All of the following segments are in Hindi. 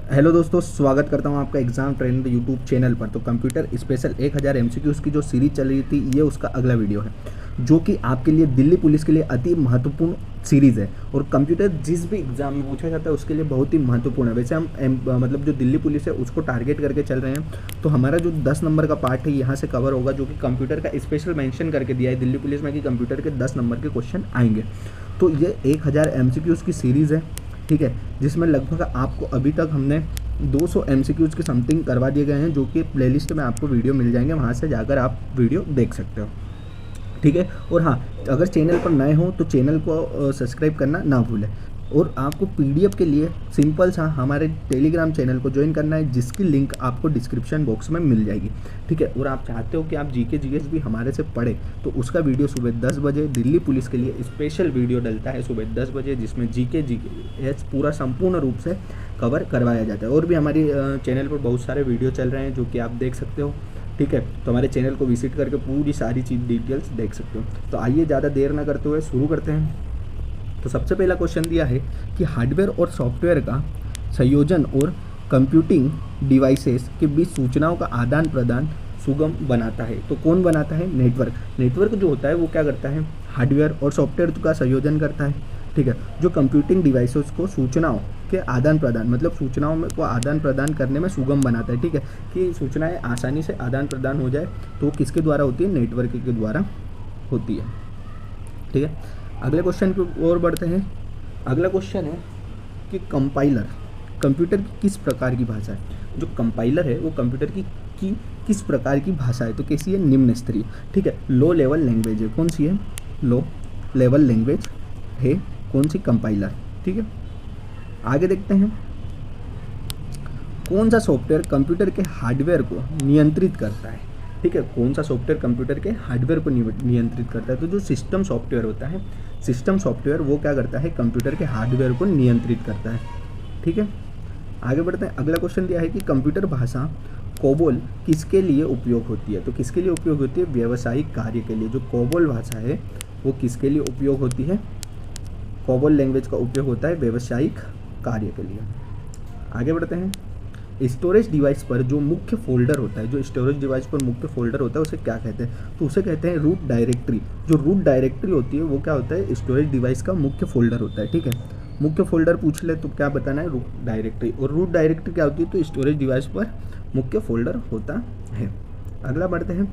हेलो दोस्तों, स्वागत करता हूं आपका एग्ज़ाम ट्रेंड यूट्यूब चैनल पर। तो कंप्यूटर स्पेशल 1000 एमसीक्यूज़ की जो सीरीज चल रही थी, ये उसका अगला वीडियो है, जो कि आपके लिए दिल्ली पुलिस के लिए अति महत्वपूर्ण सीरीज़ है। और कंप्यूटर जिस भी एग्ज़ाम में पूछा जाता है उसके लिए बहुत ही महत्वपूर्ण है। वैसे हम मतलब जो दिल्ली पुलिस है उसको टारगेट करके चल रहे हैं। तो हमारा जो 10 नंबर का पार्ट है यहाँ से कवर होगा, जो कि कंप्यूटर का स्पेशल मेंशन करके दिया है दिल्ली पुलिस में कि कंप्यूटर के 10 नंबर के क्वेश्चन आएंगे। तो ये 1000 एमसीक्यूज़ की सीरीज़ है, ठीक है, जिसमें लगभग आपको अभी तक हमने 200 एमसीक्यूज़ के समथिंग करवा दिए गए हैं, जो कि प्लेलिस्ट में आपको वीडियो मिल जाएंगे, वहाँ से जाकर आप वीडियो देख सकते हो, ठीक है। और हाँ, अगर चैनल पर नए हो तो चैनल को सब्सक्राइब करना ना भूलें। और आपको पीडीएफ के लिए सिंपल सा हमारे टेलीग्राम चैनल को ज्वाइन करना है, जिसकी लिंक आपको डिस्क्रिप्शन बॉक्स में मिल जाएगी, ठीक है। और आप चाहते हो कि आप जीके जीएस भी हमारे से पढ़े, तो उसका वीडियो सुबह 10 बजे दिल्ली पुलिस के लिए स्पेशल वीडियो डलता है सुबह 10 बजे, जिसमें जीके पूरा संपूर्ण रूप से कवर करवाया जाता है। और भी हमारी चैनल पर बहुत सारे वीडियो चल रहे हैं जो कि आप देख सकते हो, ठीक है। तो हमारे चैनल को विजिट करके पूरी सारी चीज़ डिटेल्स देख सकते हो। तो आइए ज़्यादा देर ना करते हुए शुरू करते हैं। तो सबसे पहला क्वेश्चन दिया है कि हार्डवेयर और सॉफ्टवेयर का संयोजन और कंप्यूटिंग डिवाइसेस के बीच सूचनाओं का आदान प्रदान सुगम बनाता है। तो कौन बनाता है? नेटवर्क। नेटवर्क जो होता है वो क्या करता है? हार्डवेयर और सॉफ्टवेयर का संयोजन करता है, ठीक है, जो कंप्यूटिंग डिवाइसेस को सूचनाओं के आदान प्रदान, मतलब सूचनाओं में को आदान प्रदान करने में सुगम बनाता है, ठीक है, कि सूचनाएं आसानी से आदान प्रदान हो जाए। तो किसके द्वारा होती है? नेटवर्क के द्वारा होती है, ठीक है। अगले क्वेश्चन की ओर बढ़ते हैं। अगला क्वेश्चन है कि कंपाइलर कंप्यूटर की किस प्रकार की भाषा है? जो कंपाइलर है वो कंप्यूटर की किस प्रकार की भाषा है? तो कैसी है? निम्न स्तरीय, ठीक है, लो लेवल लैंग्वेज है। कौन सी है? लो लेवल लैंग्वेज है कौन सी? कंपाइलर, ठीक है। आगे देखते हैं, कौन सा सॉफ्टवेयर कंप्यूटर के हार्डवेयर को नियंत्रित करता है? ठीक है, कौन सा सॉफ्टवेयर कंप्यूटर के हार्डवेयर को नियंत्रित करता है? तो जो सिस्टम सॉफ्टवेयर होता है, सिस्टम सॉफ्टवेयर वो क्या करता है? कंप्यूटर के हार्डवेयर को नियंत्रित करता है, ठीक है। आगे बढ़ते हैं। अगला क्वेश्चन दिया है कि कंप्यूटर भाषा कोबोल किसके लिए उपयोग होती है? तो किसके लिए उपयोग होती है? व्यावसायिक कार्य के लिए। जो कोबोल भाषा है वो किसके लिए उपयोग होती है? कोबोल लैंग्वेज का उपयोग होता है व्यावसायिक कार्य के लिए। आगे बढ़ते हैं। स्टोरेज डिवाइस पर जो मुख्य फोल्डर होता है, जो स्टोरेज डिवाइस पर मुख्य फोल्डर होता है उसे क्या कहते हैं? तो उसे कहते हैं रूट डायरेक्टरी। जो रूट डायरेक्टरी होती है वो क्या होता है? स्टोरेज डिवाइस का मुख्य फोल्डर होता है, ठीक है। मुख्य फोल्डर पूछ ले तो क्या बताना है? Root directory. और रूट डायरेक्टरी क्या होती है? तो स्टोरेज डिवाइस पर मुख्य फोल्डर होता है। अगला बढ़ते हैं।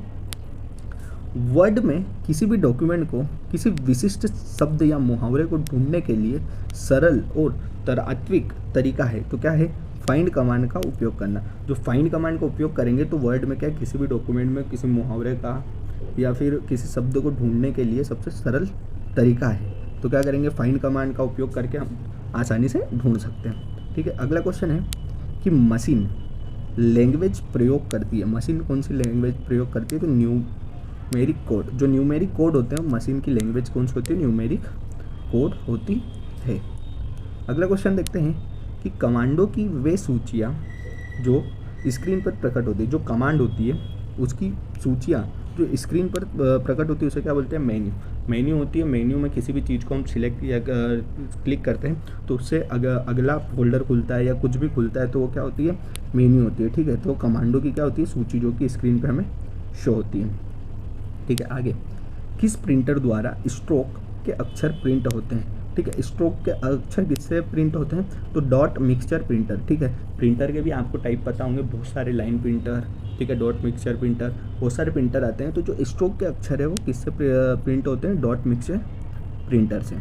वर्ड में किसी भी डॉक्यूमेंट को किसी विशिष्ट शब्द या मुहावरे को ढूंढने के लिए सरल और तात्विक तरीका है, तो क्या है? फाइंड कमांड का उपयोग करना। जो फाइंड कमांड का उपयोग करेंगे तो वर्ड में क्या, किसी भी डॉक्यूमेंट में किसी मुहावरे का या फिर किसी शब्द को ढूंढने के लिए सबसे सरल तरीका है, तो क्या करेंगे? फाइंड कमांड का उपयोग करके हम आसानी से ढूंढ सकते हैं, ठीक है। अगला क्वेश्चन है कि मशीन लैंग्वेज प्रयोग करती है। मशीन कौन सी लैंग्वेज प्रयोग करती है? तो न्यूमेरिक कोड। जो न्यूमेरिक कोड होते हैं मशीन की लैंग्वेज कौन सी होती है? न्यूमेरिक कोड होती है। अगला क्वेश्चन देखते हैं कि कमांडो की वे सूचियाँ जो स्क्रीन पर प्रकट होती है, जो कमांड होती है उसकी सूचियाँ जो स्क्रीन पर प्रकट होती है उसे क्या बोलते हैं? मेन्यू। मेन्यू होती है। मेन्यू में किसी भी चीज़ को हम सिलेक्ट या क्लिक करते हैं तो उससे अगला फोल्डर खुलता है या कुछ भी खुलता है तो वो क्या होती है? मेन्यू होती है, ठीक है। तो कमांडो की क्या होती है? सूची, जो कि स्क्रीन पर हमें शो होती है, ठीक है। आगे, किस प्रिंटर द्वारा स्ट्रोक के अक्षर प्रिंट होते हैं? ठीक है, स्ट्रोक के अक्षर किससे प्रिंट होते हैं? तो डॉट मिक्सचर प्रिंटर, ठीक है। प्रिंटर के भी आपको टाइप पता होंगे, बहुत सारे लाइन प्रिंटर, ठीक है, डॉट मिक्सचर प्रिंटर, बहुत सारे प्रिंटर आते हैं। तो जो स्ट्रोक के अक्षर है वो किससे प्रिंट होते हैं? डॉट मिक्सचर प्रिंटर से,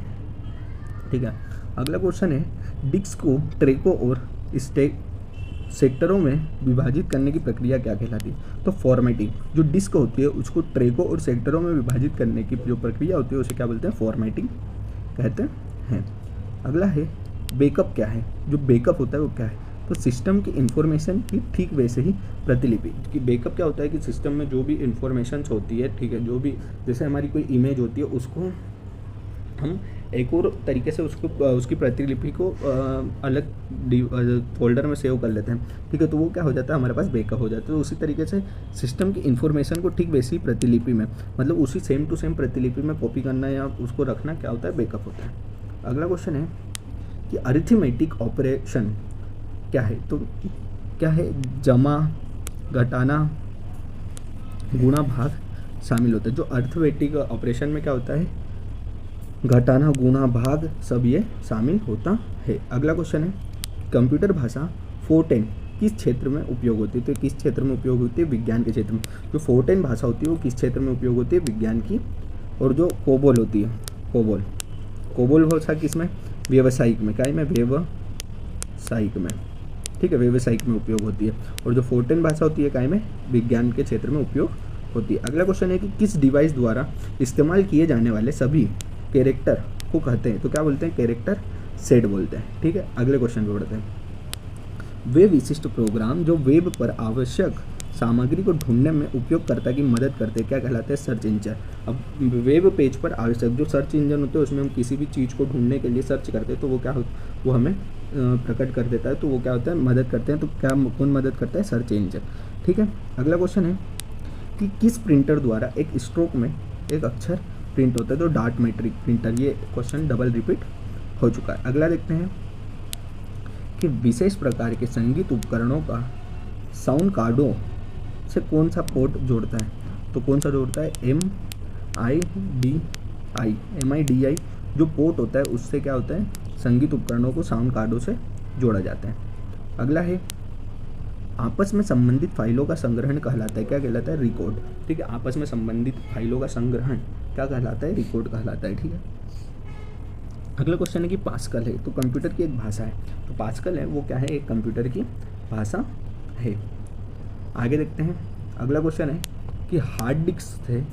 ठीक है। अगला क्वेश्चन है, डिस्क को ट्रैकों और सेक्टरों में विभाजित करने की प्रक्रिया क्या कहलाती है? तो फॉर्मेटिंग। जो डिस्क होती है उसको ट्रैकों और सेक्टरों में विभाजित करने की जो प्रक्रिया होती है उसे क्या बोलते हैं? फॉर्मेटिंग कहते हैं। अगला है, बैकअप क्या है? जो बैकअप होता है वो क्या है? तो सिस्टम की इंफॉर्मेशन की ठीक वैसे ही प्रतिलिपि। कि बैकअप क्या होता है कि सिस्टम में जो भी इंफॉर्मेशंस होती है, ठीक है, जो भी जैसे हमारी कोई इमेज होती है उसको हम एक और तरीके से उसकी प्रतिलिपि को अलग फोल्डर में सेव कर लेते हैं, ठीक है। तो वो क्या हो जाता है? हमारे पास बैकअप हो जाता है। तो उसी तरीके से सिस्टम की इन्फॉर्मेशन को ठीक वैसी प्रतिलिपि में, मतलब उसी सेम टू सेम प्रतिलिपि में कॉपी करना या उसको रखना क्या होता है? बैकअप होता है। अगला क्वेश्चन है कि अरिथमेटिक ऑपरेशन क्या है, तो क्या है, जमा, घटाना, गुणा, भाग शामिल होता है। जो अर्थमेटिक ऑपरेशन में क्या होता है, घटाना, गुणा, भाग सब ये शामिल होता है। अगला क्वेश्चन है, कंप्यूटर भाषा फोर्टेन किस क्षेत्र में उपयोग होती है, तो किस क्षेत्र में उपयोग होती है, विज्ञान के क्षेत्र में। जो फोर्टेन भाषा होती है वो किस क्षेत्र में उपयोग होती है, विज्ञान की। और जो कोबोल होती है, कोबोल भाषा किस में, व्यवसायिक में, क्या में, व्यवसायिक में, ठीक है, व्यवसायिक में उपयोग होती है। और जो फोर्टेन भाषा होती है क्या में, विज्ञान के क्षेत्र में उपयोग होती है। अगला क्वेश्चन है कि किस डिवाइस द्वारा इस्तेमाल किए जाने वाले सभी कैरेक्टर को कहते हैं, तो क्या बोलते हैं, कैरेक्टर सेट बोलते हैं। ठीक है, अगले क्वेश्चन पे बढ़ते हैं। वे विशिष्ट प्रोग्राम जो वेब पर आवश्यक सामग्री को ढूंढने में उपयोगकर्ता की मदद करते हैं क्या कहलाते हैं, सर्च इंजन। अब वेब पेज पर आवश्यक जो सर्च इंजन होते हैं उसमें हम किसी भी चीज़ को ढूंढने के लिए सर्च करते हैं तो वो क्या हो, वो हमें प्रकट कर देता है, तो वो क्या होता है, मदद करते हैं। तो क्या कौन मदद करता है, सर्च इंजन। ठीक है, अगला क्वेश्चन है कि किस प्रिंटर द्वारा एक स्ट्रोक में एक अक्षर प्रिंट होता है, तो डार्ट मैट्रिक प्रिंटर। ये क्वेश्चन डबल रिपीट हो चुका है। अगला देखते हैं कि विशेष प्रकार के संगीत उपकरणों का साउंड कार्डों से कौन सा पोर्ट जोड़ता है, तो कौन सा जोड़ता है, MIDI जो पोर्ट होता है उससे क्या होता है, संगीत उपकरणों को साउंड कार्डों से जोड़ा जाता है। अगला है आपस में संबंधित फाइलों का संग्रहण कहलाता है, क्या कहलाता है, रिकॉर्ड। ठीक है, आपस में संबंधित फाइलों का संग्रहण क्या कहलाता है, रिकॉर्ड कहलाता है। ठीक है, अगला क्वेश्चन है कि पास्कल है तो कंप्यूटर की एक भाषा है, तो पास्कल है वो क्या है, एक कंप्यूटर की भाषा है। आगे देखते हैं, अगला क्वेश्चन है कि हार्ड डिस्क से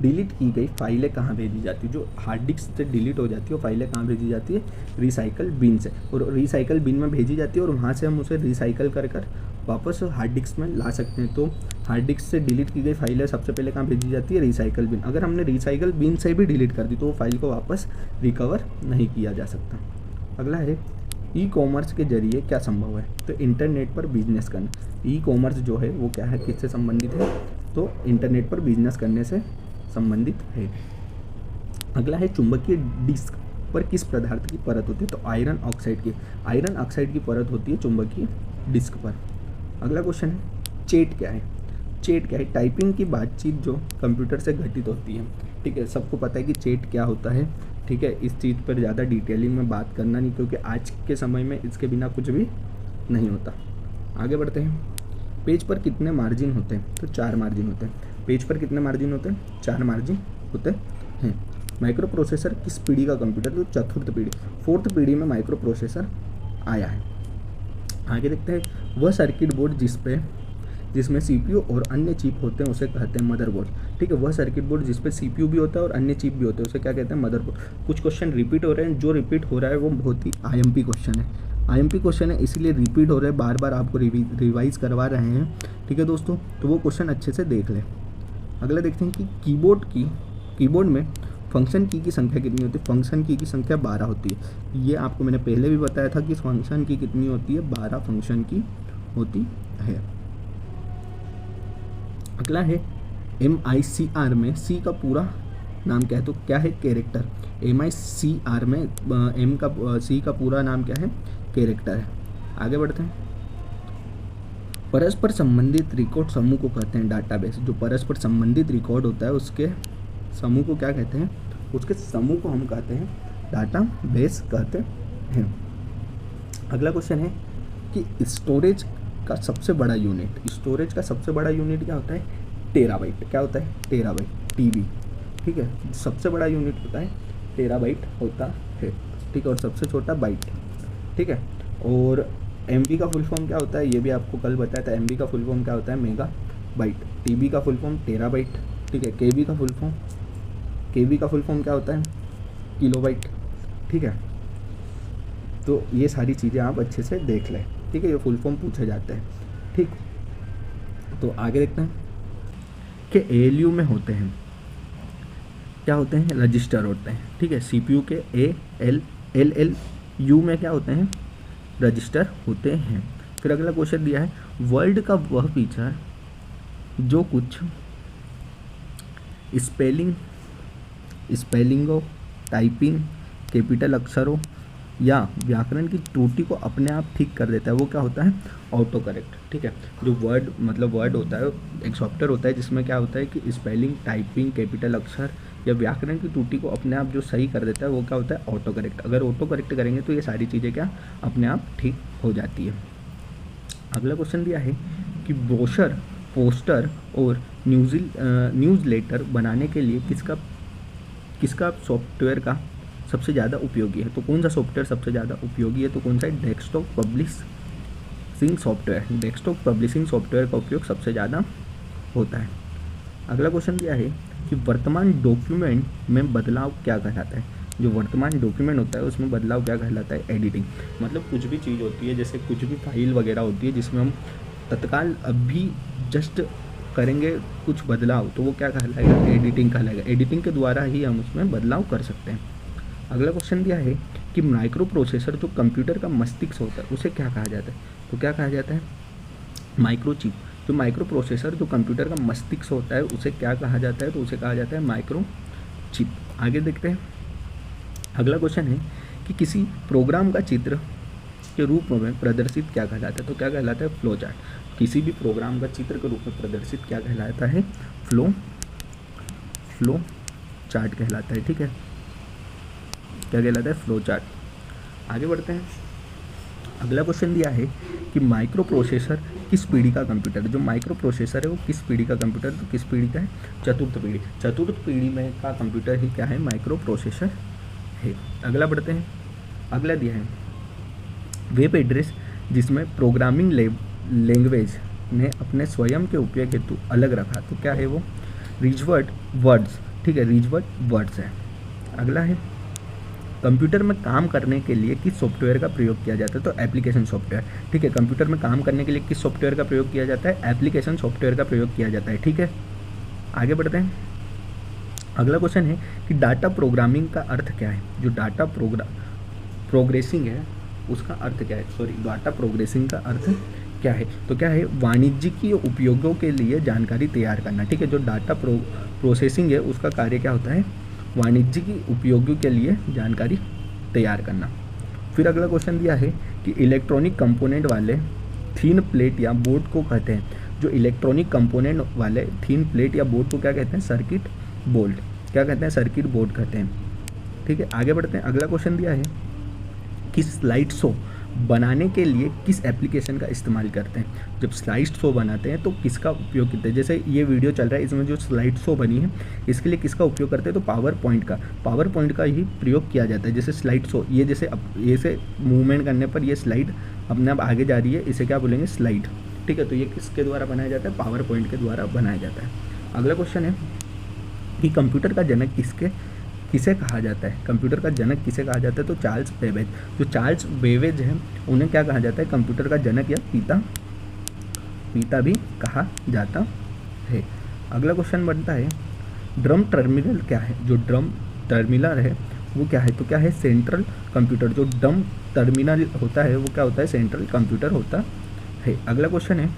डिलीट की गई फाइलें कहाँ भेजी जाती है, जो हार्ड डिस्क से डिलीट हो जाती है वो फाइलें कहाँ भेजी जाती है, रिसाइकल बिन से। और रिसाइकल बिन में भेजी जाती है और वहाँ से हम उसे रिसाइकल कर कर वापस हार्ड डिस्क में ला सकते हैं। तो हार्ड डिस्क से डिलीट की गई फाइलें सबसे पहले कहाँ भेजी जाती है, रिसाइकल बिन। अगर हमने रिसाइकल बिन से भी डिलीट कर दी तो वो फाइल को वापस रिकवर नहीं किया जा सकता। अगला है ई कॉमर्स के जरिए क्या संभव है, तो इंटरनेट पर बिजनेस करना। ई कॉमर्स जो है वो क्या है, किससे संबंधित है, तो इंटरनेट पर बिजनेस करने से संबंधित है। अगला है चुंबकीय डिस्क पर किस पदार्थ की परत होती है, तो आयरन ऑक्साइड की परत होती है चुंबकीय डिस्क पर। अगला क्वेश्चन है चैट क्या है, टाइपिंग की बातचीत जो कंप्यूटर से घटित होती है। ठीक है, सबको पता है कि चैट क्या होता है। ठीक है, इस चीज़ पर ज़्यादा डिटेलिंग में बात करना नहीं, क्योंकि आज के समय में इसके बिना कुछ भी नहीं होता। आगे बढ़ते हैं, पेज पर कितने मार्जिन होते हैं, तो 4 मार्जिन होते हैं। पेज पर कितने मार्जिन होते हैं, 4 मार्जिन होते हैं। माइक्रो प्रोसेसर किस पीढ़ी का कंप्यूटर, तो चतुर्थ पीढ़ी, 4th पीढ़ी में माइक्रो प्रोसेसर आया है। आगे देखते हैं, वह सर्किट बोर्ड जिसमें सीपीयू और अन्य चिप होते हैं उसे कहते हैं मदरबोर्ड। ठीक है, वह सर्किट बोर्ड जिस पे सीपीयू भी होता है और अन्य चिप भी होते हैं उसे क्या कहते हैं, मदरबोर्ड। कुछ क्वेश्चन रिपीट हो रहे हैं, जो रिपीट हो रहा है वो बहुत ही आईएमपी क्वेश्चन है। आईएमपी क्वेश्चन है इसलिए रिपीट हो रहे हैं, बार बार आपको रिवाइज करवा रहे हैं। ठीक है दोस्तों, तो वो क्वेश्चन अच्छे से देख लें। अगला देखते हैं कि कीबोर्ड में फंक्शन की संख्या कितनी होती है, फंक्शन की संख्या 12 होती है। ये आपको मैंने पहले भी बताया था कि फंक्शन की कितनी होती है, 12 फंक्शन की होती है। अगला है MICR में सी का पूरा नाम क्या है, तो क्या है, कैरेक्टर। MICR में सी का पूरा नाम क्या है, कैरेक्टर है। आगे बढ़ते हैं, परस्पर संबंधित रिकॉर्ड समूह को कहते हैं डाटाबेस। जो परस्पर संबंधित रिकॉर्ड होता है उसके समूह को क्या कहते हैं, उसके समूह को हम कहते हैं डाटाबेस कहते हैं। अगला क्वेश्चन है कि स्टोरेज का सबसे बड़ा यूनिट क्या होता है, टेराबाइट। क्या होता है, टेराबाइट, TB। ठीक है, सबसे बड़ा यूनिट होता है टेराबाइट होता है। ठीक है, और सबसे छोटा बाइट। ठीक है, और MB का फुल फॉर्म क्या होता है, ये भी आपको कल बताया था। MB का फुल फॉर्म क्या होता है, मेगा बाइट। TB का फुल फॉर्म टेराबाइट। ठीक है, KB का फुल फॉर्म क्या होता है, किलोबाइट। ठीक है, तो ये सारी चीज़ें आप अच्छे से देख लें। ठीक है, ये फुल फॉर्म पूछे जाते हैं। ठीक, तो आगे देखते हैं कि ALU में होते हैं, क्या होते हैं, रजिस्टर होते हैं। ठीक है, CPU के LLU में क्या होते हैं, रजिस्टर होते हैं। फिर अगला क्वेश्चन दिया है, वर्ड का वह फीचर जो कुछ स्पेलिंगों, टाइपिंग, कैपिटल अक्षरों या व्याकरण की त्रुटि को अपने आप ठीक कर देता है, वो क्या होता है, ऑटो करेक्ट। ठीक है, जो वर्ड होता है, एक सॉफ्टवेयर होता है जिसमें क्या होता है कि स्पेलिंग, टाइपिंग, कैपिटल अक्षर या व्याकरण की त्रुटि को अपने आप जो सही कर देता है वो क्या होता है, ऑटो करेक्ट। अगर ऑटो करेक्ट करेंगे तो ये सारी चीज़ें क्या अपने आप ठीक हो जाती है। अगला क्वेश्चन दिया है कि ब्रोशर, पोस्टर और न्यूज़ लेटर बनाने के लिए किसका सॉफ्टवेयर का सबसे ज़्यादा उपयोगी है। तो कौन सा सॉफ्टवेयर सबसे ज़्यादा उपयोगी है, तो कौन सा है, desktop publishing software. Desktop publishing software का उपयोग सबसे ज़्यादा होता है। अगला क्वेश्चन दिया है कि वर्तमान डॉक्यूमेंट में बदलाव क्या कहलाता है। जो वर्तमान डॉक्यूमेंट होता है उसमें बदलाव क्या कहलाता है, एडिटिंग। मतलब कुछ भी चीज़ होती है, जैसे कुछ भी फाइल वगैरह होती है जिसमें हम तत्काल अभी जस्ट करेंगे कुछ बदलाव, तो वो क्या कहलाएगा, एडिटिंग कहलाएगा। एडिटिंग के द्वारा ही हम उसमें बदलाव कर सकते हैं। अगला क्वेश्चन दिया है कि माइक्रो प्रोसेसर जो कंप्यूटर का मस्तिष्क होता है उसे क्या कहा जाता है। तो क्या कहा जाता है, माइक्रोचिप। जो माइक्रो प्रोसेसर जो कंप्यूटर का मस्तिष्क होता है उसे क्या कहा जाता है, तो उसे कहा जाता है माइक्रोचिप। आगे देखते हैं। अगला क्वेश्चन है कि किसी प्रोग्राम का चित्र के रूप में प्रदर्शित क्या कहलाता है। तो क्या कहलाता है, फ्लो चार्ट। किसी भी प्रोग्राम का चित्र के रूप में प्रदर्शित क्या कहलाता है, फ्लो चार्ट कहलाता है। ठीक है, क्या कहलाता है, फ्लो चार्ट। आगे बढ़ते हैं। अगला क्वेश्चन दिया है कि माइक्रो प्रोसेसर किस पीढ़ी का कंप्यूटर। जो माइक्रो प्रोसेसर है वो किस पीढ़ी का कंप्यूटर, तो किस पीढ़ी का है, चतुर्थ पीढ़ी। चतुर्थ पीढ़ी में का कंप्यूटर ही क्या है, माइक्रो प्रोसेसर है। अगला बढ़ते हैं। अगला दिया है वेब एड्रेस जिसमें प्रोग्रामिंग लैंग्वेज ने अपने स्वयं के उपयोग हेतु अलग रखा, तो क्या है वो, रिजर्व्ड वर्ड्स। ठीक है, रिजर्व्ड वर्ड्स है। अगला है कंप्यूटर में काम करने के लिए किस सॉफ्टवेयर का प्रयोग किया जाता है, तो एप्लीकेशन सॉफ्टवेयर। ठीक है, कंप्यूटर में काम करने के लिए किस सॉफ्टवेयर का प्रयोग किया जाता है, एप्लीकेशन सॉफ्टवेयर का प्रयोग किया जाता है। ठीक है, आगे बढ़ते हैं। अगला क्वेश्चन है कि डाटा प्रोग्रामिंग का अर्थ क्या है। जो डाटा प्रोग्रेसिंग है उसका अर्थ क्या है, डाटा प्रोग्रेसिंग का अर्थ क्या है, तो क्या है, वाणिज्यिक उपयोगों के लिए जानकारी तैयार करना। ठीक है, जो डाटा प्रोसेसिंग है उसका कार्य क्या होता है, वाणिज्यिक उपयोगों के लिए जानकारी तैयार करना। फिर अगला क्वेश्चन दिया है कि इलेक्ट्रॉनिक कंपोनेंट वाले थीन प्लेट या बोर्ड को कहते हैं। जो इलेक्ट्रॉनिक कंपोनेंट वाले थीन प्लेट या बोर्ड को क्या कहते हैं, सर्किट बोर्ड। क्या कहते हैं, सर्किट बोर्ड कहते हैं। ठीक है, आगे बढ़ते हैं। अगला क्वेश्चन दिया है कि स्लाइड शो बनाने के लिए किस एप्लीकेशन का इस्तेमाल करते हैं। जब स्लाइड शो बनाते हैं तो किसका उपयोग करते हैं। जैसे ये वीडियो चल रहा है, इसमें जो स्लाइड शो बनी है इसके लिए किसका उपयोग करते हैं, तो पावर पॉइंट का ही प्रयोग किया जाता है। जैसे स्लाइड शो, ये जैसे मूवमेंट करने पर ये स्लाइड अपने आप आगे जा रही है, इसे क्या बोलेंगे, स्लाइड। ठीक है, तो ये किसके द्वारा बनाया जाता है, पावर पॉइंट के द्वारा बनाया जाता है। अगला क्वेश्चन है कि कंप्यूटर का जनक किसे कहा जाता है। कंप्यूटर का जनक किसे कहा जाता है, तो चार्ल्स बेबेज। जो चार्ल्स बेबेज हैं उन्हें क्या कहा जाता है, कंप्यूटर का जनक या पिता भी कहा जाता है। अगला क्वेश्चन बनता है ड्रम टर्मिनल क्या है। जो ड्रम टर्मिनल है वो क्या है, तो क्या है, सेंट्रल कंप्यूटर। जो ड्रम टर्मिनल होता है वो क्या होता है, सेंट्रल कंप्यूटर होता है। अगला क्वेश्चन है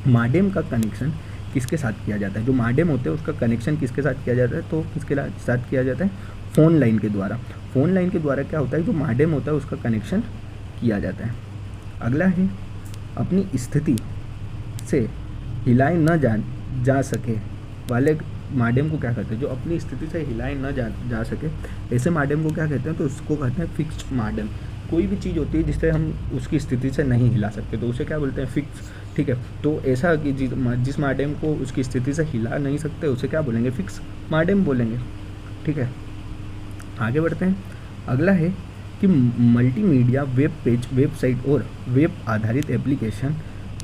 मॉडेम का कनेक्शन किसके साथ किया जाता है। जो मॉडेम होते हैं उसका कनेक्शन किसके साथ किया जाता है, तो किसके साथ किया जाता है, फ़ोन लाइन के द्वारा। फ़ोन लाइन के द्वारा क्या होता है, जो मॉडेम होता है उसका कनेक्शन किया जाता है। अगला है अपनी स्थिति से हिलाए न जा सके वाले मॉडेम को क्या कहते हैं। जो अपनी स्थिति से हिलाए न जा सके ऐसे मॉडेम को क्या कहते हैं, तो उसको कहते हैं फिक्स्ड मॉडेम। कोई भी चीज़ होती है जिससे हम उसकी स्थिति से नहीं हिला सकते तो उसे क्या बोलते हैं, फिक्स। ठीक है, तो ऐसा कि जिस मॉडेम को उसकी स्थिति से हिला नहीं सकते उसे क्या बोलेंगे, फिक्स मॉडेम बोलेंगे। ठीक है, आगे बढ़ते हैं। अगला है कि मल्टीमीडिया वेब पेज, वेबसाइट और वेब आधारित एप्लीकेशन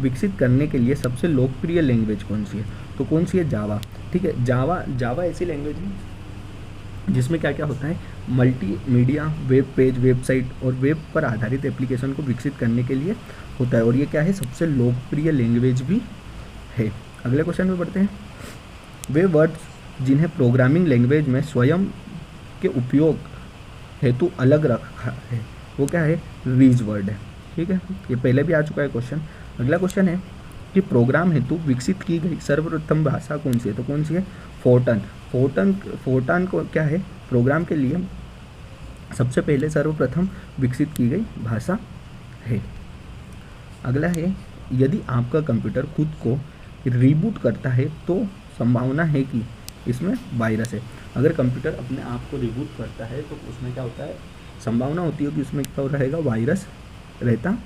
विकसित करने के लिए सबसे लोकप्रिय लैंग्वेज कौन सी है, तो कौन सी है, जावा। ठीक है, जावा ऐसी लैंग्वेज है जिसमें क्या क्या होता है, मल्टीमीडिया वेब पेज, वेबसाइट और वेब पर आधारित एप्लीकेशन को विकसित करने के लिए होता है, और ये क्या है, सबसे लोकप्रिय लैंग्वेज भी है। अगले क्वेश्चन में बढ़ते हैं। वे वर्ड्स जिन्हें प्रोग्रामिंग लैंग्वेज में स्वयं के उपयोग हेतु अलग रखा है वो क्या है, रीज वर्ड है। ठीक है, ये पहले भी आ चुका है क्वेश्चन। अगला क्वेश्चन है कि प्रोग्राम हेतु विकसित की गई सर्वप्रथम भाषा कौन सी है, तो कौन सी है, फोर्टन को क्या है, प्रोग्राम के लिए सबसे पहले सर्वप्रथम विकसित की गई भाषा है। अगला है, यदि आपका कंप्यूटर खुद को रीबूट करता है तो संभावना है कि इसमें वायरस है। अगर कंप्यूटर अपने आप को रीबूट करता है तो उसमें क्या होता है, संभावना होती है कि उसमें क्या रहेगा, वायरस रहता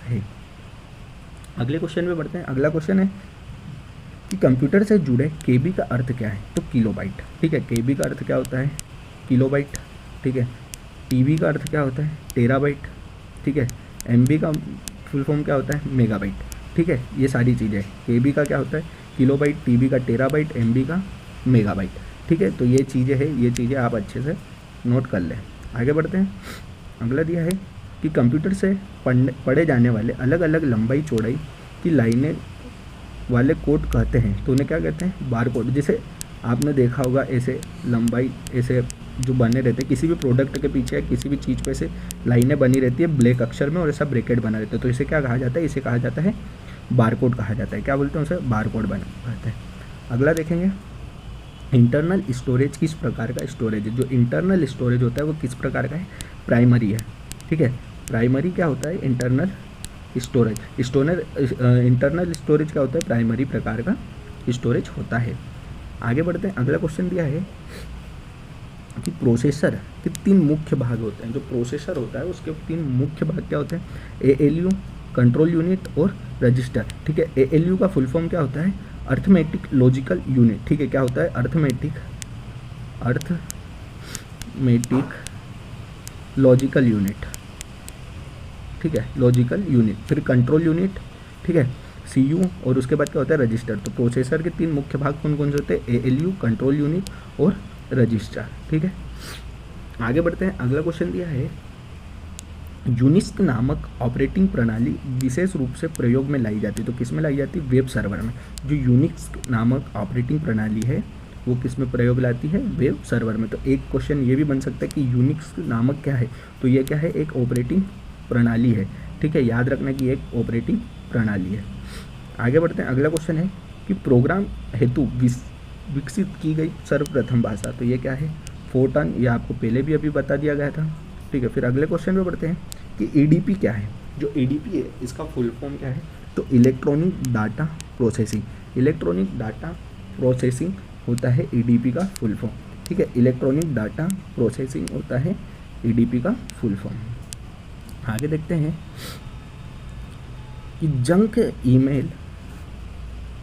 है। अगले क्वेश्चन में बढ़ते हैं। अगला क्वेश्चन है कि कंप्यूटर से जुड़े केबी का अर्थ क्या है, तो किलोबाइट। ठीक है, केबी का अर्थ क्या होता है, किलोबाइट। ठीक है, टीबी का अर्थ क्या होता है, टेराबाइट। ठीक है, एमबी का फुल फॉर्म क्या होता है, मेगाबाइट। ठीक है, ये सारी चीज़ें, केबी का क्या होता है, किलोबाइट, टीबी का टेराबाइट, एमबी का मेगाबाइट। ठीक है, तो ये चीज़ें हैं, ये चीज़ें आप अच्छे से नोट कर लें। आगे बढ़ते हैं। अगला दिया है कि कंप्यूटर से पढ़े जाने वाले अलग अलग लंबाई चौड़ाई की लाइनें वाले कोड कहते हैं, तो उन्हें क्या कहते हैं, बार कोड। जैसे आपने देखा होगा ऐसे लंबाई ऐसे जो बने रहते हैं, किसी भी प्रोडक्ट के पीछे किसी भी चीज़ पे ऐसे लाइनें बनी रहती है ब्लैक अक्षर में और ऐसा ब्रैकेट बना रहता है, तो इसे क्या कहा जाता है, इसे कहा जाता है बारकोड कहा जाता है। क्या बोलते हैं उसे, बारकोड बना कहते हैं। अगला देखेंगे, इंटरनल स्टोरेज किस प्रकार का स्टोरेज है। जो इंटरनल स्टोरेज होता है वो किस प्रकार का है, प्राइमरी है। ठीक है, प्राइमरी क्या होता है, इंटरनल स्टोरेज। इंटरनल स्टोरेज क्या होता है, प्राइमरी प्रकार का स्टोरेज होता है। आगे बढ़ते हैं। अगला क्वेश्चन दिया है कि प्रोसेसर के 3 मुख्य भाग होते हैं। जो प्रोसेसर होता है उसके 3 मुख्य भाग क्या होते हैं, ALU, कंट्रोल यूनिट और रजिस्टर। ठीक है, ALU का फुल फॉर्म क्या होता है, अर्थमेटिक लॉजिकल यूनिट। ठीक है, क्या होता है, अर्थमेटिक लॉजिकल यूनिट। ठीक है, लॉजिकल यूनिट। फिर कंट्रोल यूनिट, ठीक है, CU, और उसके बाद क्या होता है, रजिस्टर। तो प्रोसेसर के 3 मुख्य भाग कौन कौन से होते हैं, ALU, कंट्रोल यूनिट और रजिस्टर। ठीक है, आगे बढ़ते हैं। अगला क्वेश्चन दिया है, यूनिक्स नामक ऑपरेटिंग प्रणाली विशेष रूप से प्रयोग में लाई जाती है, तो किस में लाई जाती है, वेब सर्वर में। जो यूनिक्स नामक ऑपरेटिंग प्रणाली है वो किस में प्रयोग लाती है, वेब सर्वर में। तो एक क्वेश्चन ये भी बन सकता है कि यूनिक्स नामक क्या है, तो ये क्या है, एक ऑपरेटिंग प्रणाली है। ठीक है, याद रखना कि एक ऑपरेटिंग प्रणाली है। आगे बढ़ते हैं। अगला क्वेश्चन है कि प्रोग्राम हेतु विकसित की गई सर्वप्रथम भाषा, तो ये क्या है, फोर्टन। ये आपको पहले भी अभी बता दिया गया था। ठीक है, फिर अगले क्वेश्चन पे बढ़ते हैं कि EDP क्या है। जो EDP है इसका फुल फॉर्म क्या है, तो electronic data processing. Electronic data processing होता है EDP का फुल फॉर्म। ठीक है, इलेक्ट्रॉनिक डाटा प्रोसेसिंग होता है EDP का फुल फॉर्म। आगे देखते हैं कि जंक ईमेल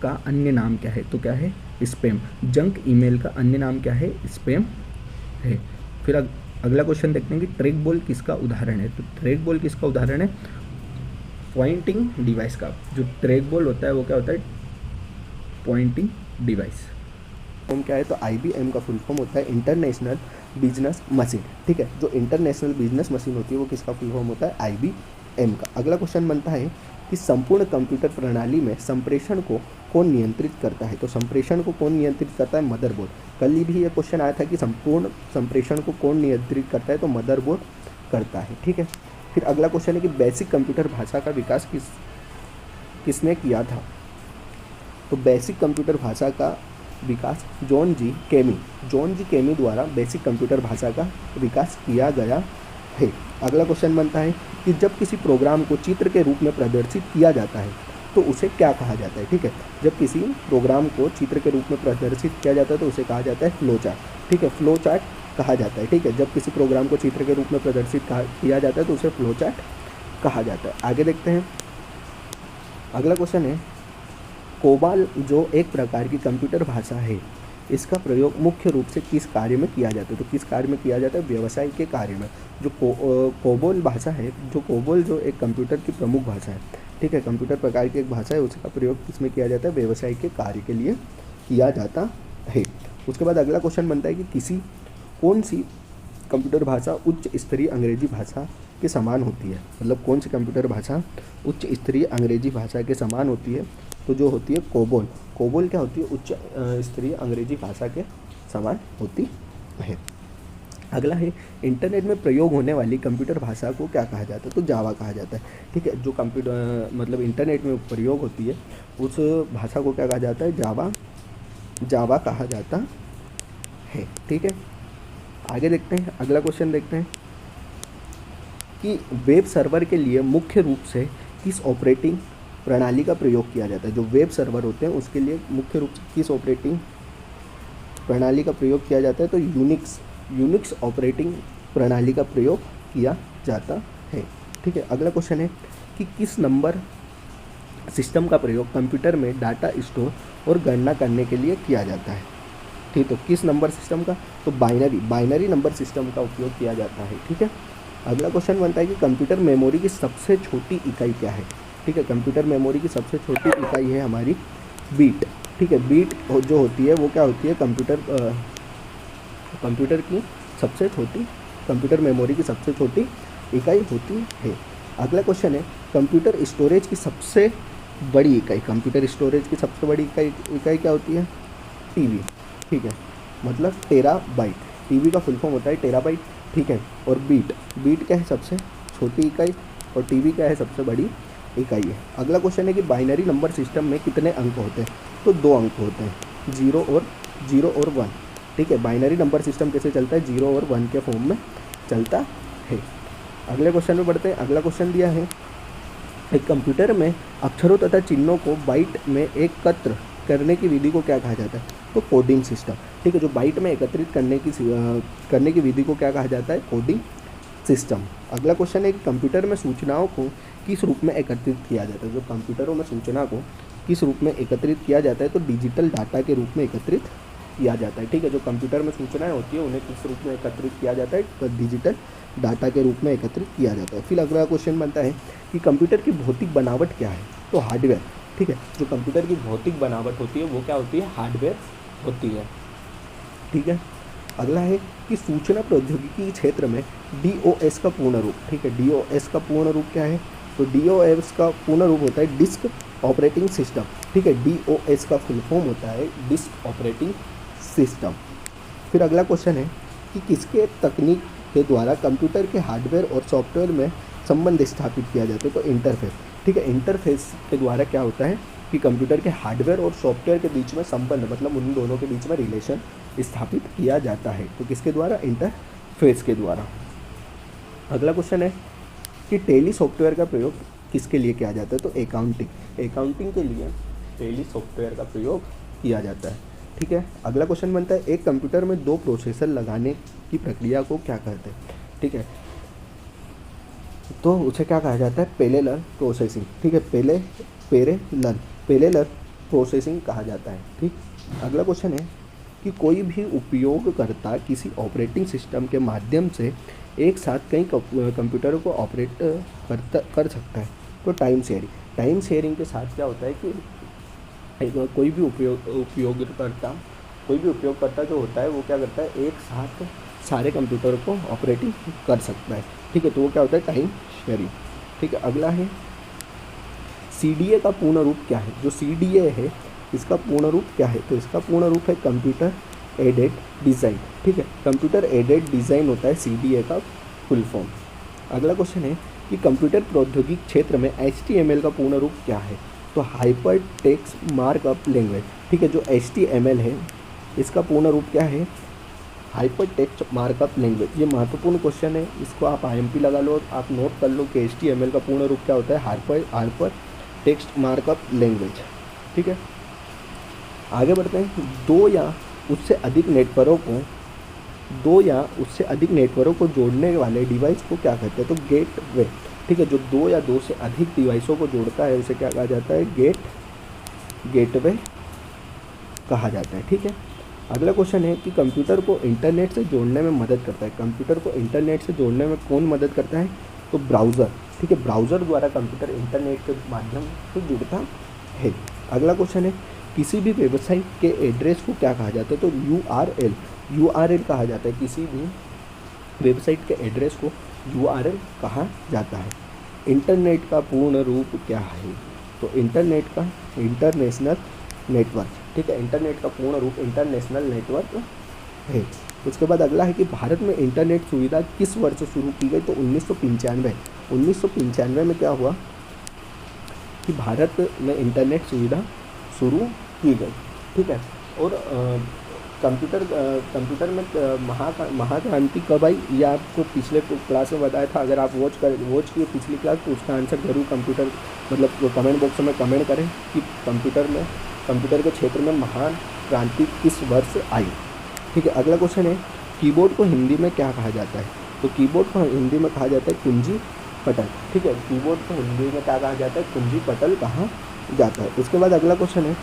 का अन्य नाम क्या है, तो क्या है, स्पैम। जंक ईमेल का अन्य नाम क्या है, स्पैम है। फिर अगला क्वेश्चन देखते हैं कि ट्रैक बॉल किसका उदाहरण है, तो ट्रैक बॉल किसका उदाहरण है, पॉइंटिंग डिवाइस का। जो ट्रैक बॉल होता है वो क्या होता है, पॉइंटिंग डिवाइस। फॉर्म क्या है, तो IBM का फुल फॉर्म होता है इंटरनेशनल बिजनेस मशीन। ठीक है, जो इंटरनेशनल बिजनेस मशीन होती है वो किसका फुल फॉर्म होता है, IBM का। अगला क्वेश्चन बनता है कि संपूर्ण कंप्यूटर प्रणाली में संप्रेषण को कौन नियंत्रित करता है, तो संप्रेषण को कौन नियंत्रित करता है, मदरबोर्ड। कल भी ये क्वेश्चन आया था कि संपूर्ण संप्रेषण को कौन नियंत्रित करता है, तो मदरबोर्ड करता है। ठीक है, फिर अगला क्वेश्चन है कि बेसिक कंप्यूटर भाषा का विकास किसने किया था, तो बेसिक कंप्यूटर भाषा का विकास जॉन जी केमी द्वारा बेसिक कंप्यूटर भाषा का विकास किया गया है। अगला क्वेश्चन बनता है कि जब किसी प्रोग्राम को चित्र के रूप में प्रदर्शित किया जाता है तो उसे क्या कहा जाता है। ठीक है, जब किसी प्रोग्राम को चित्र के रूप में प्रदर्शित किया जाता है तो उसे कहा जाता है फ्लो चार्ट। ठीक है, फ्लो चार्ट कहा जाता है। ठीक है, जब किसी प्रोग्राम को चित्र के रूप में प्रदर्शित किया जाता है तो उसे फ्लो चार्ट कहा जाता है। आगे देखते हैं। अगला क्वेश्चन है, कोबाल जो एक प्रकार की कंप्यूटर भाषा है, इसका प्रयोग मुख्य रूप से किस कार्य में किया जाता है, तो किस कार्य में किया जाता है, व्यवसाय के कार्य में। जो कोबोल भाषा है, जो कोबोल जो एक कंप्यूटर की प्रमुख भाषा है, ठीक है, कंप्यूटर प्रकार की एक भाषा है, उसका प्रयोग किसमें किया जाता है, व्यवसाय के कार्य के लिए किया जाता है। उसके बाद अगला क्वेश्चन बनता है कि कौन सी कंप्यूटर भाषा उच्च स्तरीय अंग्रेजी भाषा के समान होती है, मतलब कौन सी कंप्यूटर भाषा उच्च स्तरीय अंग्रेजी भाषा के समान होती है, तो जो होती है कोबोल। कोबोल क्या होती है, उच्च स्तरीय अंग्रेजी भाषा के समान होती है। अगला है, इंटरनेट में प्रयोग होने वाली कंप्यूटर भाषा को क्या कहा जाता है, तो जावा कहा जाता है। ठीक है, जो कंप्यूटर मतलब इंटरनेट में प्रयोग होती है उस भाषा को क्या कहा जाता है, जावा कहा जाता है। ठीक है, आगे देखते हैं। अगला क्वेश्चन देखते हैं कि वेब सर्वर के लिए मुख्य रूप से किस ऑपरेटिंग प्रणाली का प्रयोग किया जाता है। जो वेब सर्वर होते हैं उसके लिए मुख्य रूप से किस ऑपरेटिंग प्रणाली का प्रयोग किया जाता है, तो यूनिक्स ऑपरेटिंग प्रणाली का प्रयोग किया जाता है। ठीक है, अगला क्वेश्चन है कि किस नंबर सिस्टम का प्रयोग कंप्यूटर में डाटा स्टोर और गणना करने के लिए किया जाता है। ठीक, तो किस नंबर सिस्टम का, तो बाइनरी नंबर सिस्टम का उपयोग किया जाता है। ठीक है, अगला क्वेश्चन बनता है कि कंप्यूटर मेमोरी की सबसे छोटी इकाई क्या है। ठीक है, कंप्यूटर मेमोरी की सबसे छोटी इकाई है हमारी बीट। ठीक है, बीट जो होती है वो क्या होती है, कंप्यूटर मेमोरी की सबसे छोटी इकाई होती है। अगला क्वेश्चन है कंप्यूटर स्टोरेज की सबसे बड़ी इकाई, कंप्यूटर स्टोरेज की सबसे बड़ी इकाई क्या होती है, टीबी। ठीक है, मतलब टेराबाइट, टीबी का फुल फॉर्म होता है टेराबाइट। ठीक है, और बीट क्या है, सबसे छोटी इकाई, और टीबी क्या है, सबसे बड़ी इकाई है। अगला क्वेश्चन है कि बाइनरी नंबर सिस्टम में कितने अंक होते हैं, तो 2 अंक होते हैं, 0 और 1। ठीक है, बाइनरी नंबर सिस्टम कैसे चलता है, 0 और 1 के फॉर्म में चलता है। अगले क्वेश्चन में बढ़ते हैं। अगला क्वेश्चन दिया है एक कंप्यूटर में अक्षरों तथा चिन्हों को बाइट में एकत्र करने की विधि को क्या कहा जाता है, तो कोडिंग सिस्टम। ठीक है, जो बाइट में एकत्रित करने की विधि को क्या कहा जाता है, कोडिंग सिस्टम। अगला क्वेश्चन है कि कंप्यूटर में सूचनाओं को किस रूप में एकत्रित किया जाता है। जो कंप्यूटरों में सूचना को किस रूप में एकत्रित किया जाता है, तो डिजिटल डाटा के रूप में एकत्रित किया जाता है। ठीक है, जो कंप्यूटर में सूचनाएं होती है उन्हें किस रूप में एकत्रित किया जाता है, तो डिजिटल डाटा के रूप में एकत्रित किया जाता है। फिर अगला क्वेश्चन बनता है कि कंप्यूटर की भौतिक बनावट क्या है, तो हार्डवेयर। ठीक है, जो कंप्यूटर की भौतिक बनावट होती है वो क्या होती है, हार्डवेयर होती है। ठीक है, अगला है कि सूचना प्रौद्योगिकी क्षेत्र में DOS का पूर्ण रूप। ठीक है, DOS का पूर्ण रूप क्या है, तो DOS का पूर्ण रूप होता है डिस्क ऑपरेटिंग सिस्टम। ठीक है, DOS का फुल फॉर्म होता है डिस्क ऑपरेटिंग सिस्टम। फिर अगला क्वेश्चन है कि किसके तकनीक के द्वारा कंप्यूटर के हार्डवेयर और सॉफ्टवेयर में संबंध स्थापित किया जाता है, तो इंटरफेस। ठीक है, इंटरफेस के द्वारा क्या होता है कि कंप्यूटर के हार्डवेयर और सॉफ्टवेयर के बीच में संबंध, मतलब उन दोनों के बीच में रिलेशन स्थापित किया जाता है, तो किसके द्वारा, इंटरफेस के द्वारा। अगला क्वेश्चन है कि टेली सॉफ्टवेयर का प्रयोग किसके लिए किया जाता है, तो अकाउंटिंग के लिए टेली सॉफ्टवेयर का प्रयोग किया जाता है। ठीक है, अगला क्वेश्चन बनता है एक कंप्यूटर में 2 प्रोसेसर लगाने की प्रक्रिया को क्या कहते हैं। ठीक है, तो उसे क्या कहा जाता है, पैरेलल प्रोसेसिंग। ठीक है, पैरेलल प्रोसेसिंग कहा जाता है। ठीक, अगला क्वेश्चन है कि कोई भी उपयोगकर्ता किसी ऑपरेटिंग सिस्टम के माध्यम से एक साथ कई कंप्यूटरों को ऑपरेट कर सकता है, तो टाइम शेयरिंग के साथ क्या होता है कि कोई भी उपयोगकर्ता जो होता है वो क्या करता है, एक साथ सारे कंप्यूटर को ऑपरेटिंग कर सकता है। ठीक है, तो वो क्या होता है, टाइम शेयरिंग। ठीक है, अगला है CDA का पूर्ण रूप क्या है। जो CDA है इसका पूर्ण रूप क्या है, तो इसका पूर्ण रूप है कंप्यूटर एडेड डिज़ाइन। ठीक है, कंप्यूटर एडेड डिज़ाइन होता है CDA का फुल फॉर्म। अगला क्वेश्चन है कि कंप्यूटर प्रौद्योगिकी क्षेत्र में HTML का पूर्ण रूप क्या है, तो हाइपर टेक्स्ट मार्कअप लैंग्वेज। ठीक है, जो HTML है इसका पूर्ण रूप क्या है, हाइपर टेक्स्ट मार्कअप लैंग्वेज। ये महत्वपूर्ण क्वेश्चन है, इसको आप IMP लगा लो, आप नोट कर लो कि HTML का पूर्ण रूप क्या होता है, हाइपर टेक्स्ट मार्कअप लैंग्वेज। ठीक है, आगे बढ़ते हैं। 2 या उससे अधिक नेटवर्कों को जोड़ने वाले डिवाइस को क्या कहते हैं, तो गेटवे। ठीक है, जो 2 या 2 से अधिक डिवाइसों को जोड़ता है उसे क्या कहा जाता है, गेटवे कहा जाता है। ठीक है, अगला क्वेश्चन है कि कंप्यूटर को इंटरनेट से जोड़ने में मदद करता है। कंप्यूटर को इंटरनेट से जोड़ने में कौन मदद करता है, तो ब्राउज़र। ठीक है, ब्राउज़र द्वारा कंप्यूटर इंटरनेट के माध्यम से जुड़ता है। अगला क्वेश्चन है किसी भी वेबसाइट के एड्रेस को क्या कहा जाता है, तो URL कहा जाता है। किसी भी वेबसाइट के एड्रेस को URL कहा जाता है। इंटरनेट का पूर्ण रूप क्या है, तो इंटरनेट का इंटरनेशनल नेटवर्क। ठीक है, इंटरनेट का पूर्ण रूप इंटरनेशनल नेटवर्क है। उसके बाद अगला है कि भारत में इंटरनेट सुविधा किस वर्ष शुरू की गई, तो 1995 में क्या हुआ कि भारत में इंटरनेट सुविधा शुरू की गई। ठीक है, और कंप्यूटर में महाक्रांति कब आई, ये आपको पिछले क्लास में बताया था। अगर आप वॉच किए पिछली क्लास तो उसका आंसर जरूर कंप्यूटर मतलब कमेंट बॉक्स में कमेंट करें कि कंप्यूटर के क्षेत्र में महान क्रांति किस वर्ष आई। ठीक है, अगला क्वेश्चन है कीबोर्ड को हिंदी में क्या कहा जाता है। तो कीबोर्ड को हिंदी में कहा जाता है कुंजी पटल। ठीक है, कीबोर्ड को हिंदी में क्या कहा जाता है, कुंजी पटल कहा जाता है। उसके बाद अगला क्वेश्चन है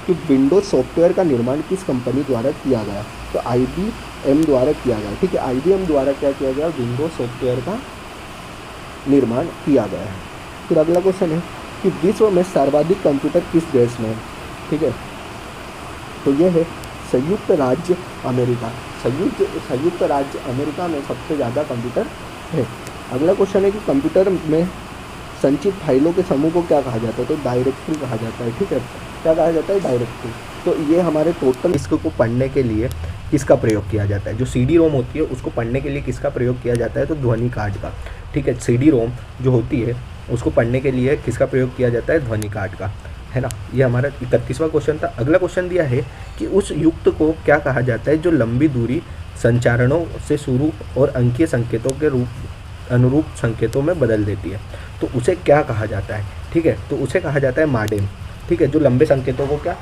कि विंडोज़ सॉफ्टवेयर का निर्माण किस कंपनी द्वारा किया गया। तो IBM द्वारा किया गया। ठीक है, IBM द्वारा क्या किया गया, विंडोज़ सॉफ्टवेयर का निर्माण किया गया है। फिर अगला क्वेश्चन है कि विश्व में सर्वाधिक कंप्यूटर किस देश में है। ठीक है, तो यह है संयुक्त राज्य अमेरिका। संयुक्त राज्य अमेरिका में सबसे ज़्यादा कंप्यूटर है। अगला क्वेश्चन है कि कंप्यूटर में संचित फाइलों के समूह को क्या कहा जाता है। तो डायरेक्टरी कहा जाता है। ठीक है, क्या कहा जाता है, डायरेक्टरी। तो ये हमारे टोटल डिस्क को पढ़ने के लिए किसका प्रयोग किया जाता है। जो CD-ROM होती है उसको पढ़ने के लिए किसका प्रयोग किया जाता है, तो ध्वनि कार्ड का। ठीक है, CD-ROM जो होती है उसको पढ़ने के लिए किसका प्रयोग किया जाता है, ध्वनि कार्ड का, है ना। ये हमारा 31वां क्वेश्चन था। अगला क्वेश्चन दिया है कि उस युक्त को क्या कहा जाता है जो लंबी दूरी संचारणों से शुरू और अंकीय संकेतों के अनुरूप संकेतों में बदल देती है। तो उसे क्या कहा जाता है। ठीक है, तो उसे कहा जाता है माडेम। ठीक है, जो लंबे संकेतों को क्या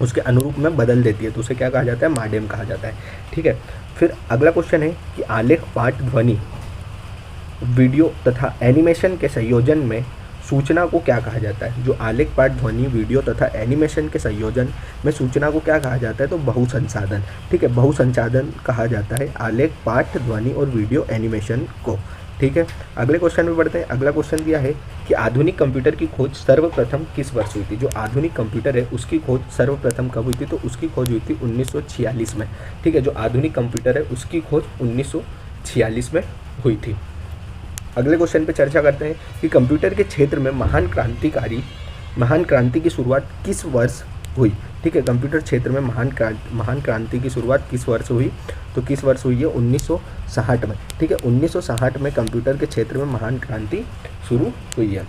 उसके अनुरूप में बदल देती है तो उसे क्या कहा जाता है, माडेम कहा जाता है। ठीक है, फिर अगला क्वेश्चन है कि आलेख, पाठ, ध्वनि, वीडियो तथा एनिमेशन के संयोजन में सूचना को क्या कहा जाता है। जो आलेख, पाठ, ध्वनि, वीडियो तथा एनिमेशन के संयोजन में सूचना को क्या कहा जाता है, तो बहुसंसाधन। ठीक है, बहुसंसाधन कहा जाता है आलेख, पाठ, ध्वनि और वीडियो एनिमेशन को। ठीक है, अगले क्वेश्चन में बढ़ते हैं। अगला क्वेश्चन दिया है कि आधुनिक कंप्यूटर की खोज सर्वप्रथम किस वर्ष हुई थी। जो आधुनिक कंप्यूटर है उसकी खोज सर्वप्रथम कब हुई थी, तो उसकी खोज हुई थी 1946 में। ठीक है, जो आधुनिक कंप्यूटर है उसकी खोज 1946 में हुई थी। अगले क्वेश्चन पे चर्चा करते हैं कि कंप्यूटर के क्षेत्र में महान क्रांति की शुरुआत किस वर्ष हुई। ठीक है, कंप्यूटर क्षेत्र में महान क्रांति की शुरुआत किस वर्ष हुई, तो किस वर्ष हुई है, 1960 में। ठीक है, 1960 में कंप्यूटर के क्षेत्र में महान क्रांति शुरू हुई है।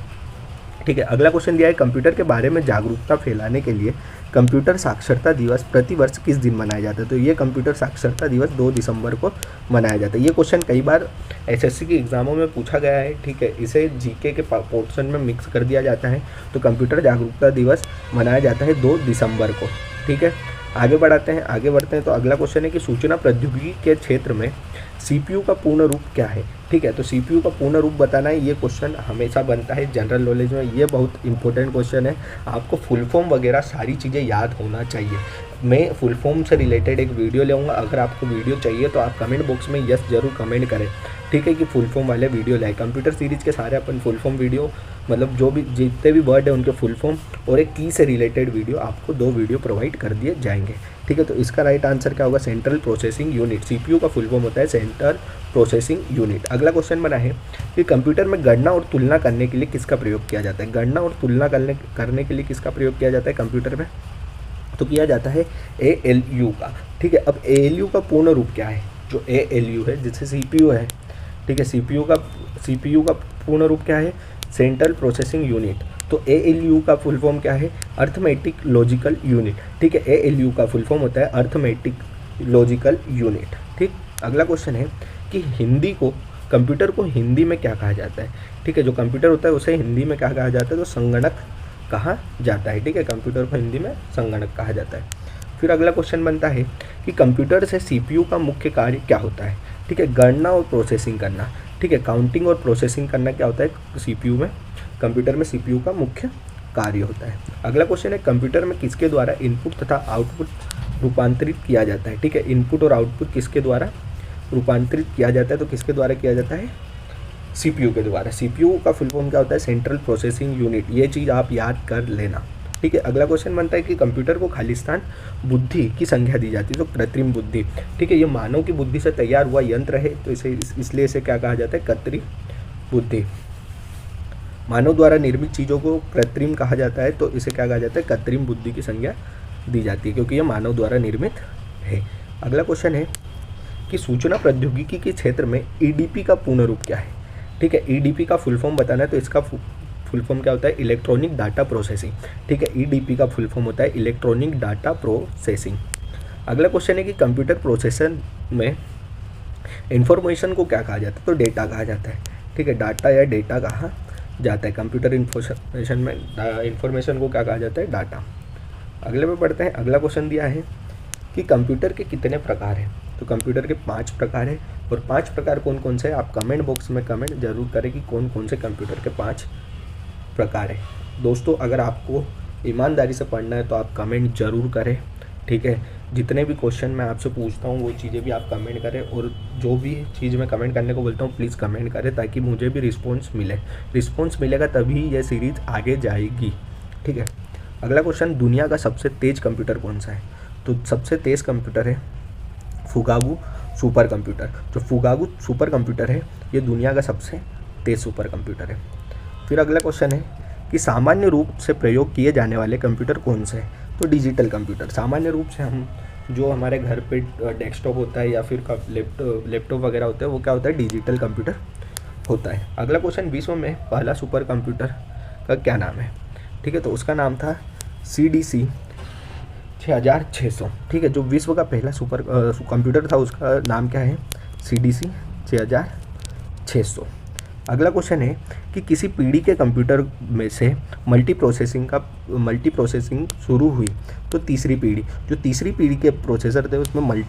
ठीक है, अगला क्वेश्चन दिया है कंप्यूटर के बारे में जागरूकता फैलाने के लिए कंप्यूटर साक्षरता दिवस प्रतिवर्ष किस दिन मनाया जाता है। तो ये कंप्यूटर साक्षरता दिवस 2 दिसंबर को मनाया जाता है। ये क्वेश्चन कई बार SSC के एग्जामों में पूछा गया है। ठीक है, इसे GK के पोर्शन में मिक्स कर दिया जाता है। तो कंप्यूटर जागरूकता दिवस मनाया जाता है 2 दिसंबर को। ठीक है, आगे बढ़ते हैं। तो अगला क्वेश्चन है कि सूचना प्रौद्योगिकी के क्षेत्र में CPU का पूर्ण रूप क्या है। ठीक है, तो CPU का पूर्ण रूप बताना है। ये क्वेश्चन हमेशा बनता है जनरल नॉलेज में। ये बहुत इंपॉर्टेंट क्वेश्चन है। आपको फुल फॉर्म वगैरह सारी चीज़ें याद होना चाहिए। मैं फुल फॉर्म से रिलेटेड एक वीडियो लेऊंगा। अगर आपको वीडियो चाहिए तो आप कमेंट बॉक्स में यस जरूर कमेंट करें। ठीक है, कि फुल फॉर्म वाले वीडियो लाए। कंप्यूटर सीरीज़ के सारे अपन फुल फॉर्म वीडियो मतलब जो भी जितने भी वर्ड है उनके फुल फॉर्म और एक की से रिलेटेड वीडियो आपको 2 वीडियो प्रोवाइड कर दिए जाएंगे। ठीक है, तो इसका राइट आंसर क्या होगा, सेंट्रल प्रोसेसिंग यूनिट। CPU का फुल फॉर्म होता है सेंट्रल प्रोसेसिंग यूनिट। अगला क्वेश्चन बना है कि कंप्यूटर में गणना और तुलना करने के लिए किसका प्रयोग किया जाता है। गणना और तुलना करने के लिए किसका प्रयोग किया जाता है कंप्यूटर में, तो किया जाता है ALU का। ठीक है, अब ALU का पूर्ण रूप क्या है। जो ALU है जिससे CPU है। ठीक है, CPU का पूर्ण रूप क्या है, सेंट्रल प्रोसेसिंग यूनिट। तो ALU का फुल फॉर्म क्या है, अर्थमेटिक लॉजिकल यूनिट। ठीक है, ALU का फुल फॉर्म होता है अर्थमेटिक लॉजिकल यूनिट। ठीक, अगला क्वेश्चन है कि कंप्यूटर को हिंदी में क्या कहा जाता है। ठीक है, जो कंप्यूटर होता है उसे हिंदी में क्या कहा जाता है, तो संगणक कहा जाता है। ठीक है, कंप्यूटर को हिंदी में संगणक कहा जाता है। फिर अगला क्वेश्चन बनता है कि कंप्यूटर से CPU का मुख्य कार्य क्या होता है। ठीक है, गणना और प्रोसेसिंग करना। ठीक है, काउंटिंग और प्रोसेसिंग करना क्या होता है CPU में, कंप्यूटर में CPU का मुख्य कार्य होता है। अगला क्वेश्चन है कंप्यूटर में किसके द्वारा इनपुट तथा आउटपुट रूपांतरित किया जाता है। ठीक है, इनपुट और आउटपुट किसके द्वारा रूपांतरित किया जाता है, तो किसके द्वारा किया जाता है, CPU के द्वारा। CPU का फुल फॉर्म क्या होता है, सेंट्रल प्रोसेसिंग यूनिट। ये चीज़ आप याद कर लेना। ठीक है, अगला क्वेश्चन बनता है कि कंप्यूटर को खालिस्तान बुद्धि की संज्ञा दी जाती है, तो कृत्रिम बुद्धि। ठीक है, ये मानव की बुद्धि से तैयार हुआ यंत्र है, तो इसलिए इसे क्या कहा जाता है, कृत्रिम बुद्धि। मानव द्वारा निर्मित चीज़ों को कृत्रिम कहा जाता है, तो इसे क्या कहा जाता है, कृत्रिम बुद्धि की संज्ञा दी जाती है, क्योंकि यह मानव द्वारा निर्मित है। अगला क्वेश्चन है कि सूचना प्रौद्योगिकी के क्षेत्र में EDP का पूर्ण रूप क्या है। ठीक है, EDP का फुल फॉर्म बताना है, तो इसका फुल फॉर्म क्या होता है, इलेक्ट्रॉनिक डाटा प्रोसेसिंग। ठीक है, EDP का फुल फॉर्म होता है इलेक्ट्रॉनिक डाटा प्रोसेसिंग। अगला क्वेश्चन है कि कंप्यूटर प्रोसेसर में इंफॉर्मेशन को क्या कहा जाता है, तो डेटा कहा जाता है। ठीक है, डाटा या डेटा कहा जाता है। कंप्यूटर इंफॉर्मेशन में इंफॉर्मेशन को क्या कहा जाता है, डाटा। अगले पे पढ़ते हैं। अगला क्वेश्चन दिया है कि कंप्यूटर के कितने प्रकार हैं, तो कंप्यूटर के 5 प्रकार हैं। और 5 प्रकार कौन कौन से हैं, आप कमेंट बॉक्स में कमेंट जरूर करें कि कौन कौन से कंप्यूटर के 5 प्रकार हैं। दोस्तों अगर आपको ईमानदारी से पढ़ना है तो आप कमेंट जरूर करें। ठीक है, जितने भी क्वेश्चन मैं आपसे पूछता हूँ वो चीज़ें भी आप कमेंट करें, और जो भी चीज़ मैं कमेंट करने को बोलता हूँ प्लीज़ कमेंट करें, ताकि मुझे भी रिस्पॉन्स मिले। रिस्पॉन्स मिलेगा तभी ये सीरीज़ आगे जाएगी। ठीक है, अगला क्वेश्चन, दुनिया का सबसे तेज़ कंप्यूटर कौन सा है, तो सबसे तेज़ कंप्यूटर है फुगागू सुपर कंप्यूटर। जो फुगागू सुपर कंप्यूटर है ये दुनिया का सबसे तेज़ सुपर कंप्यूटर है। फिर अगला क्वेश्चन है कि सामान्य रूप से प्रयोग किए जाने वाले कंप्यूटर कौन से हैं, तो डिजिटल कंप्यूटर। सामान्य रूप से हम जो हमारे घर पे डेस्कटॉप होता है या फिर लैपटॉप वगैरह होता है वो क्या होता है, डिजिटल कंप्यूटर होता है। अगला क्वेश्चन, विश्व में पहला सुपर कंप्यूटर का क्या नाम है। ठीक है, तो उसका नाम था CDC 6600। ठीक है, जो विश्व का पहला सुपर कंप्यूटर था उसका नाम क्या है, CDC 6600। अगला क्वेश्चन है कि किसी पीढ़ी के कंप्यूटर में से मल्टी प्रोसेसिंग शुरू हुई, तो तीसरी पीढ़ी। जो तीसरी पीढ़ी के प्रोसेसर थे उसमें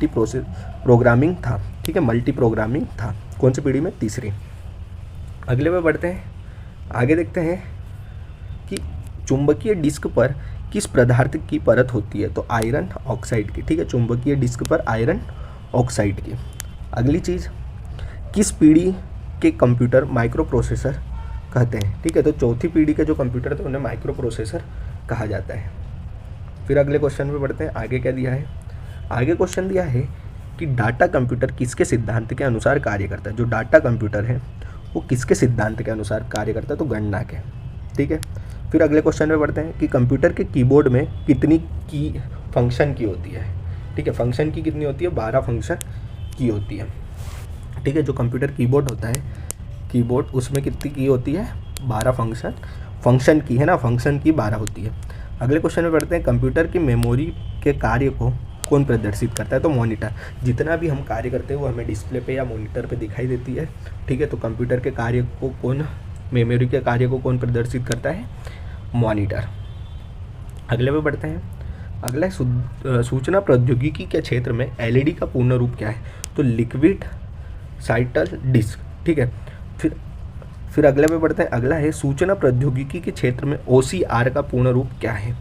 प्रोग्रामिंग था। ठीक है, मल्टी प्रोग्रामिंग था। कौन सी पीढ़ी में, तीसरी। अगले में बढ़ते हैं, आगे देखते हैं कि चुंबकीय डिस्क पर किस पदार्थ की परत होती है, तो आयरन ऑक्साइड की। ठीक है, चुंबकीय डिस्क पर आयरन ऑक्साइड की। अगली चीज़, किस पीढ़ी के कंप्यूटर माइक्रो प्रोसेसर कहते हैं। ठीक है, तो चौथी पीढ़ी के जो कंप्यूटर थे उन्हें माइक्रो प्रोसेसर कहा जाता है। फिर अगले क्वेश्चन पे बढ़ते हैं, आगे क्या दिया है। आगे क्वेश्चन दिया है कि डाटा कंप्यूटर किसके सिद्धांत के अनुसार कार्य करता है। जो डाटा कंप्यूटर है वो किसके सिद्धांत के अनुसार कार्य करता है, तो गणना के। ठीक है, फिर अगले क्वेश्चन पे बढ़ते हैं कि कंप्यूटर के कीबोर्ड में कितनी की फंक्शन की होती है। ठीक है, फंक्शन की कितनी होती है, 12 फंक्शन की होती है। ठीक है, जो कंप्यूटर कीबोर्ड होता है, कीबोर्ड उसमें कितनी की होती है, 12 फंक्शन की है ना, फंक्शन की 12 होती है। अगले क्वेश्चन में बढ़ते हैं, कंप्यूटर की मेमोरी के कार्य को कौन प्रदर्शित करता है, तो मॉनिटर। जितना भी हम कार्य करते हैं वो हमें डिस्प्ले पे या मॉनिटर पे दिखाई देती है। ठीक है, तो कंप्यूटर के कार्य को कौन, मेमोरी के कार्य को कौन प्रदर्शित करता है, मॉनिटर। अगले पे बढ़ते हैं, अगला सूचना प्रौद्योगिकी के क्षेत्र में LED का पूर्ण रूप क्या है, तो लिक्विड साइटल डिस्क। ठीक है, फिर अगले पे बढ़ते हैं, अगला है सूचना प्रौद्योगिकी के क्षेत्र में OCR का पूर्ण रूप क्या है,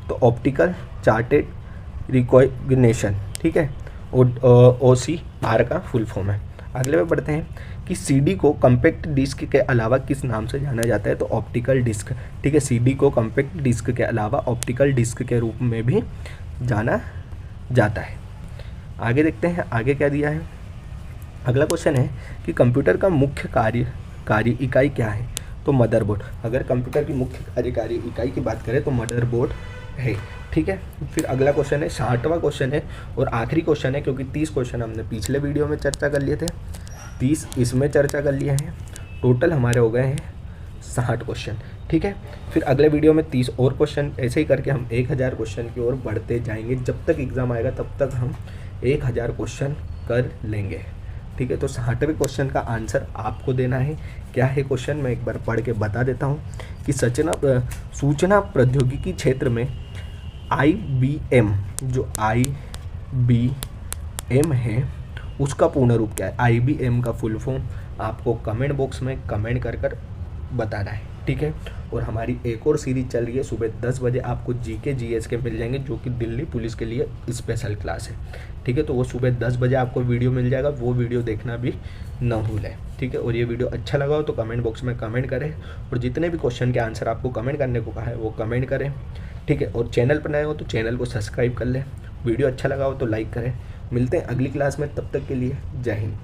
तो ऑप्टिकल चार्टेड रिकॉग्निशन। ठीक है, OCR का फुल फॉर्म है। अगले पे बढ़ते हैं कि CD को कम्पैक्ट डिस्क के अलावा किस नाम से जाना जाता है, तो ऑप्टिकल डिस्क। ठीक है, CD को कम्पैक्ट डिस्क के अलावा ऑप्टिकल डिस्क के रूप में भी जाना जाता है। आगे देखते हैं, आगे क्या दिया है। अगला क्वेश्चन है कि कंप्यूटर का मुख्य कार्य इकाई क्या है, तो मदरबोर्ड। अगर कंप्यूटर की मुख्य कार्यकारी इकाई की बात करें तो मदरबोर्ड है। ठीक है, फिर अगला क्वेश्चन है, 60वां क्वेश्चन है और आखिरी क्वेश्चन है, क्योंकि 30 क्वेश्चन हमने पिछले वीडियो में चर्चा कर लिए थे, 30 इसमें चर्चा कर लिए हैं। टोटल हमारे हो गए हैं 60 क्वेश्चन। ठीक है, फिर अगले वीडियो में 30 और क्वेश्चन, ऐसे ही करके हम 1000 क्वेश्चन की ओर बढ़ते जाएंगे। जब तक एग्ज़ाम आएगा तब तक हम 1000 क्वेश्चन कर लेंगे। ठीक है, तो 60वें क्वेश्चन का आंसर आपको देना है। क्या है क्वेश्चन, मैं एक बार पढ़ के बता देता हूँ कि सूचना प्रौद्योगिकी क्षेत्र में IBM, जो IBM है उसका पूर्ण रूप क्या है। IBM का फुल फॉर्म आपको कमेंट बॉक्स में कमेंट कर बताना है। ठीक है, और हमारी एक और सीरीज चल रही है, सुबह 10 बजे आपको GK GS के मिल जाएंगे, जो कि दिल्ली पुलिस के लिए स्पेशल क्लास है। ठीक है, तो वो सुबह 10 बजे आपको वीडियो मिल जाएगा, वो वीडियो देखना भी ना भूलें। ठीक है, और ये वीडियो अच्छा लगा हो तो कमेंट बॉक्स में कमेंट करें, और जितने भी क्वेश्चन के आंसर आपको कमेंट करने को कहा है वो कमेंट करें। ठीक है, और चैनल पर नए हो तो चैनल को सब्सक्राइब कर लें। वीडियो अच्छा लगा हो तो लाइक करें। मिलते हैं अगली क्लास में, तब तक के लिए जय हिंद।